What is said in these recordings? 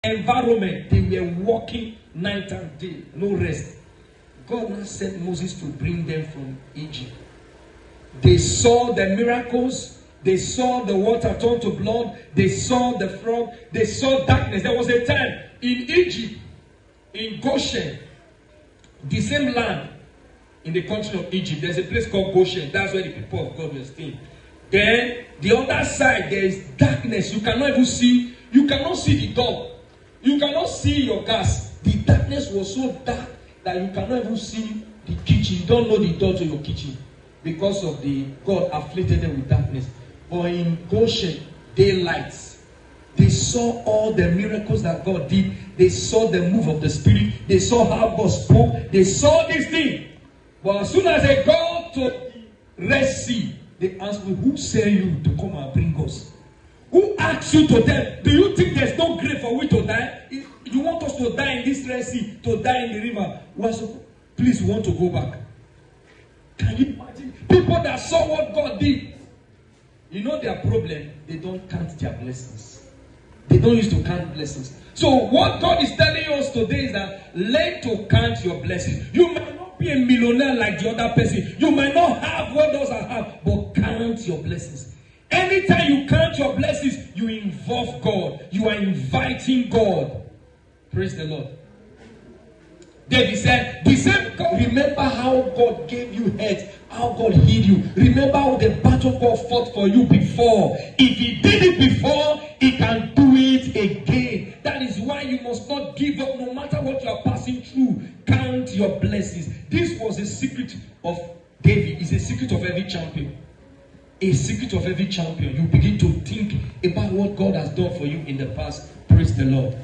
environment, they were walking night and day, no rest. God now sent Moses to bring them from Egypt. They saw the miracles, they saw the water turn to blood, they saw the frog, they saw darkness. There was a time in Egypt, in Goshen, the same land in the country of Egypt, there's a place called Goshen. That's where the people of God were staying. Then the other side, there is darkness. You cannot even see, you cannot see the door. You cannot see your gas. The darkness was so dark that you cannot even see the kitchen. You don't know the door to your kitchen because of the God afflicted them with darkness. But in Goshen, daylights, they saw all the miracles that God did. They saw the move of the Spirit. They saw how God spoke. They saw this thing. But as soon as they got to the Red Sea, they asked me, who sent you to come and bring us? Who asked you to die? Do you think there's no grave for we to die? If you want us to die in this Red Sea, to die in the river? Please, we want to go back. Can you imagine? People that saw what God did. You know their problem? They don't count their blessings. They don't used to count blessings. So what God is telling us today is that learn to count your blessings. You might not be a millionaire like the other person. You might not have what others have, but count your blessings. Anytime you count your blessings, you involve God. You are inviting God. Praise the Lord. David said, the same God, remember how God gave you health, how God healed you. Remember how the battle God fought for you before. If he did it before, he can do it again. That is why you must not give up no matter what you are passing through. Count your blessings. This was a secret of David. It's a secret of every champion. A secret of every champion. You begin to think about what God has done for you in the past. Praise the Lord.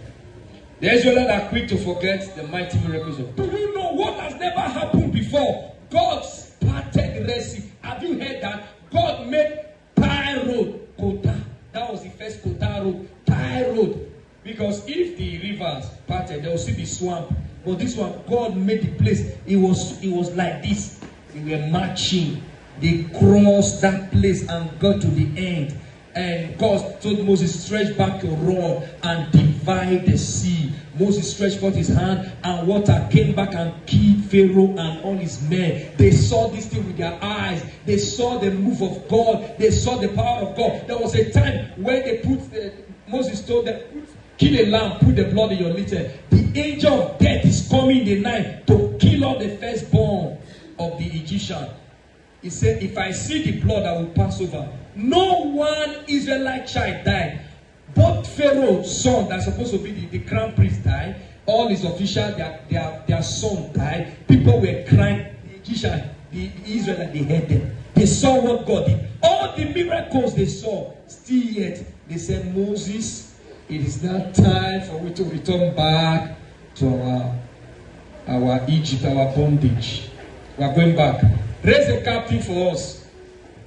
The Israelites are quick to forget the mighty miracles of God. Do you know what has never happened before? God parted the Red Sea. Have you heard that? God made Pi Road, Kota. That was the first Kota road, Pi Road. Because if the rivers parted, there will still be swamp. But this one, God made the place. It was like this. They were marching. They crossed that place and got to the end. And God told Moses, stretch back your rod and divide the sea. Moses stretched forth his hand and water came back and killed Pharaoh and all his men. They saw this thing with their eyes. They saw the move of God. They saw the power of God. There was a time when they Moses told them, kill a lamb, put the blood in your litter. The angel of death is coming in the night to kill all the firstborn of the Egyptian. He said, if I see the blood, I will pass over. No one Israelite child died. Both Pharaoh's son, that's supposed to be the crown priest, died. All his officials, their son died. People were crying. The Egyptian, the Israelites, they heard them. They saw what God did. All the miracles they saw, still yet, they said, Moses, it is now time for we to return back to our Egypt, our bondage. We are going back. Raise a captive for us.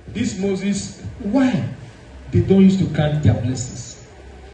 This Moses, why? They don't used to count their blessings.